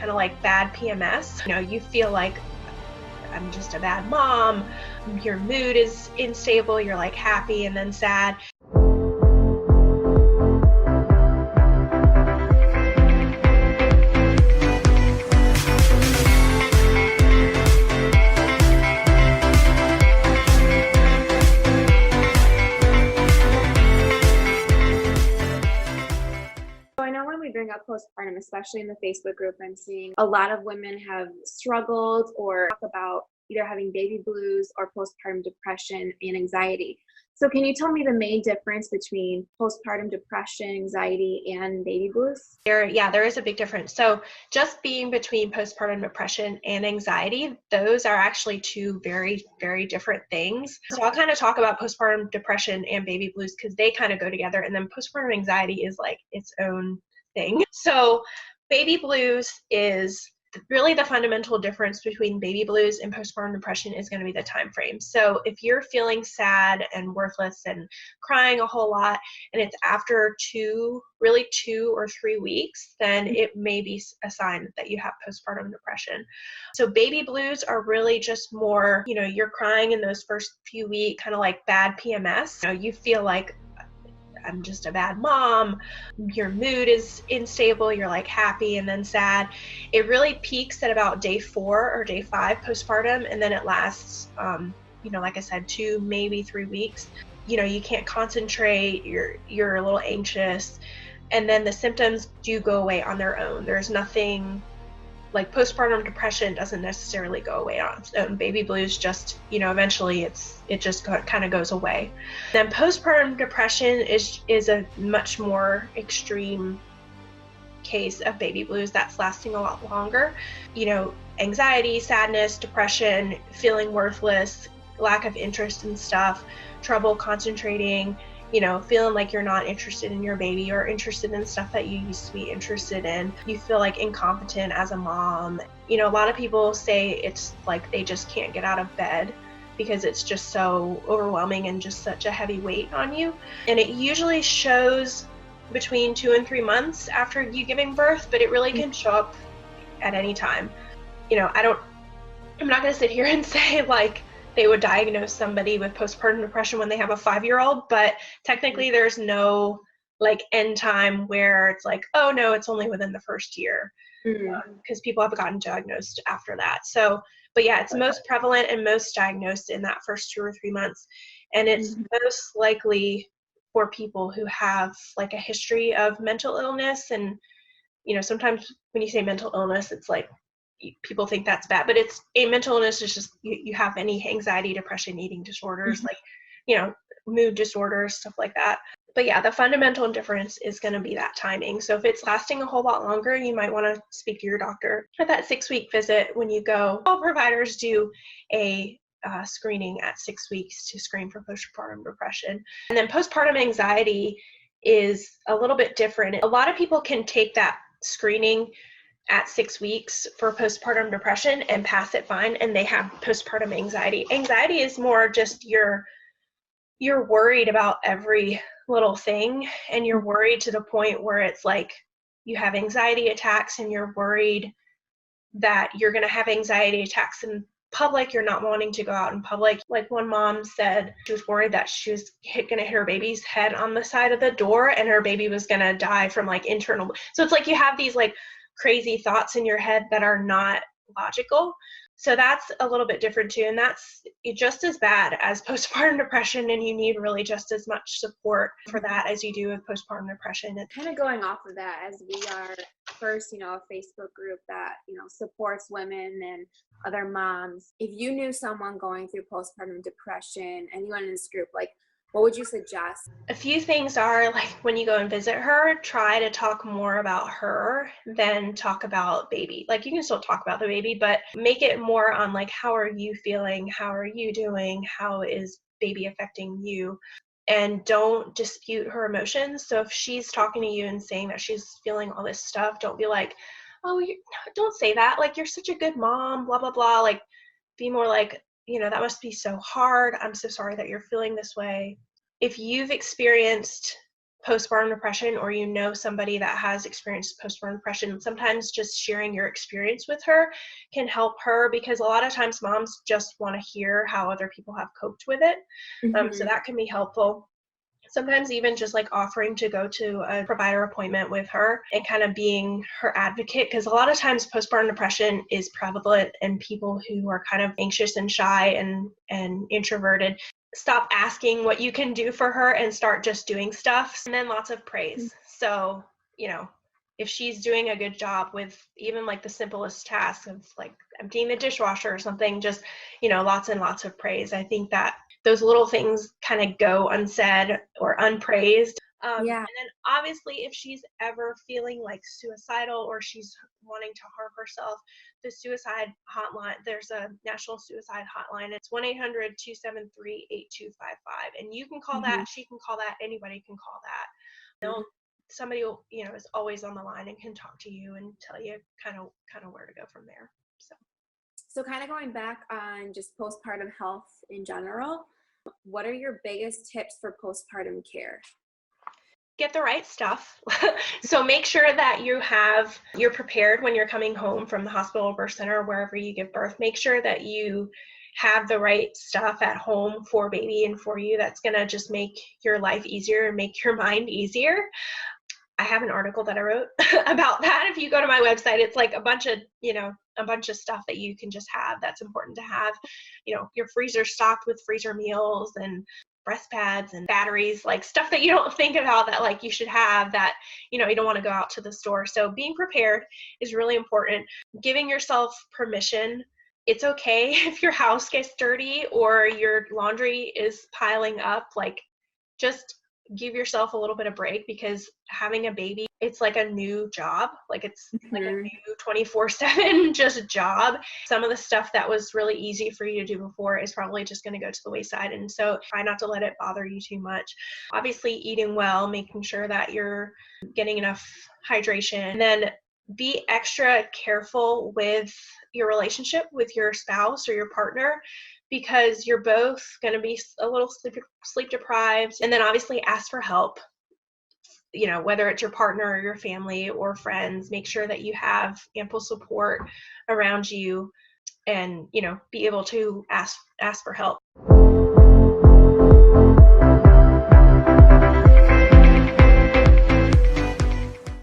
kind of like bad PMS. You feel like I'm just a bad mom. Your mood is unstable. You're like happy and then sad. Bring up postpartum, especially in the Facebook group, I'm seeing a lot of women have struggled or talk about either having baby blues or postpartum depression and anxiety. So can you tell me the main difference between postpartum depression, anxiety, and baby blues? There is a big difference. So just being between postpartum depression and anxiety, those are actually two very, very different things. So I'll kind of talk about postpartum depression and baby blues because they kind of go together, and then postpartum anxiety is like its own thing. So baby blues is really the fundamental difference between baby blues and postpartum depression is going to be the time frame. So if you're feeling sad and worthless and crying a whole lot, and it's after 2 or 3 weeks, then it may be a sign that you have postpartum depression. So baby blues are really just more, you're crying in those first few weeks, kind of like bad PMS. You feel like I'm just a bad mom. Your mood is unstable. You're like happy and then sad. It really peaks at about day 4 or day 5 postpartum, and then it lasts, like I said, 2, maybe 3 weeks. You can't concentrate. You're a little anxious, and then the symptoms do go away on their own. There's nothing like postpartum depression doesn't necessarily go away on its own. Baby blues just, eventually it just kind of goes away. Then postpartum depression is a much more extreme case of baby blues that's lasting a lot longer. Anxiety, sadness, depression, feeling worthless, lack of interest in stuff, trouble concentrating, feeling like you're not interested in your baby or interested in stuff that you used to be interested in. You feel like incompetent as a mom. A lot of people say it's like they just can't get out of bed because it's just so overwhelming and just such a heavy weight on you. And it usually shows between 2 and 3 months after you giving birth, but it really can show up at any time. I'm not going to sit here and say like they would diagnose somebody with postpartum depression when they have a 5-year-old, but technically there's no like end time where it's like, oh no, it's only within the first year, because people have gotten diagnosed after that. So, but yeah, it's most prevalent and most diagnosed in that first 2 or 3 months. And it's most likely for people who have like a history of mental illness. And, sometimes when you say mental illness, it's like, people think that's bad, but it's a mental illness is just you have any anxiety, depression, eating disorders, like mood disorders, stuff like that. But yeah, the fundamental difference is going to be that timing. So if it's lasting a whole lot longer, you might want to speak to your doctor at that 6-week visit. When you go, all providers do a screening at 6 weeks to screen for postpartum depression. And then postpartum anxiety is a little bit different. A lot of people can take that screening at 6 weeks for postpartum depression and pass it fine, and they have postpartum anxiety. Anxiety is more just you're worried about every little thing, and you're worried to the point where it's like you have anxiety attacks and you're worried that you're going to have anxiety attacks in public. You're not wanting to go out in public. Like one mom said she was worried that she was going to hit her baby's head on the side of the door and her baby was going to die from like internal. So it's like you have these like crazy thoughts in your head that are not logical. So that's a little bit different too. And that's just as bad as postpartum depression. And you need really just as much support for that as you do with postpartum depression. And kind of going off of that, as we are first, a Facebook group that, supports women and other moms. If you knew someone going through postpartum depression, anyone in this group, like, what would you suggest? A few things are like when you go and visit her, try to talk more about her than talk about baby. Like you can still talk about the baby, but make it more on like, how are you feeling? How are you doing? How is baby affecting you? And don't dispute her emotions. So if she's talking to you and saying that she's feeling all this stuff, don't be like, oh, don't say that. Like, you're such a good mom, blah, blah, blah. Like, be more like, that must be so hard. I'm so sorry that you're feeling this way. If you've experienced postpartum depression, or you know somebody that has experienced postpartum depression, sometimes just sharing your experience with her can help her, because a lot of times moms just want to hear how other people have coped with it. So that can be helpful. Sometimes even just like offering to go to a provider appointment with her and kind of being her advocate, because a lot of times postpartum depression is prevalent in people who are kind of anxious and shy and introverted. Stop asking what you can do for her and start just doing stuff. And then lots of praise. So, if she's doing a good job with even like the simplest tasks of like emptying the dishwasher or something, just, lots and lots of praise. I think that those little things kind of go unsaid or unpraised. And then obviously if she's ever feeling like suicidal or she's wanting to harm herself, the suicide hotline, there's a national suicide hotline. It's 1-800-273-8255. And you can call that, she can call that, anybody can call that. Somebody will, is always on the line and can talk to you and tell you kind of where to go from there. So kind of going back on just postpartum health in general, what are your biggest tips for postpartum care? Get the right stuff. So make sure that you're prepared when you're coming home from the hospital or birth center or wherever you give birth. Make sure that you have the right stuff at home for baby and for you. That's going to just make your life easier and make your mind easier. I have an article that I wrote about that. If you go to my website, it's like a bunch of stuff that you can just have that's important to have. Your freezer stocked with freezer meals and breast pads and batteries, like stuff that you don't think about that like you should have, that you don't want to go out to the store. So being prepared is really important. Giving yourself permission. It's okay if your house gets dirty or your laundry is piling up. Like, just give yourself a little bit of break, because having a baby, it's like a new job. Like it's like a new 24/7 just job. Some of the stuff that was really easy for you to do before is probably just going to go to the wayside. And so try not to let it bother you too much. Obviously eating well, making sure that you're getting enough hydration, and then be extra careful with your relationship with your spouse or your partner, because you're both going to be a little sleep deprived. And then obviously ask for help, whether it's your partner or your family or friends. Make sure that you have ample support around you and, be able to ask for help.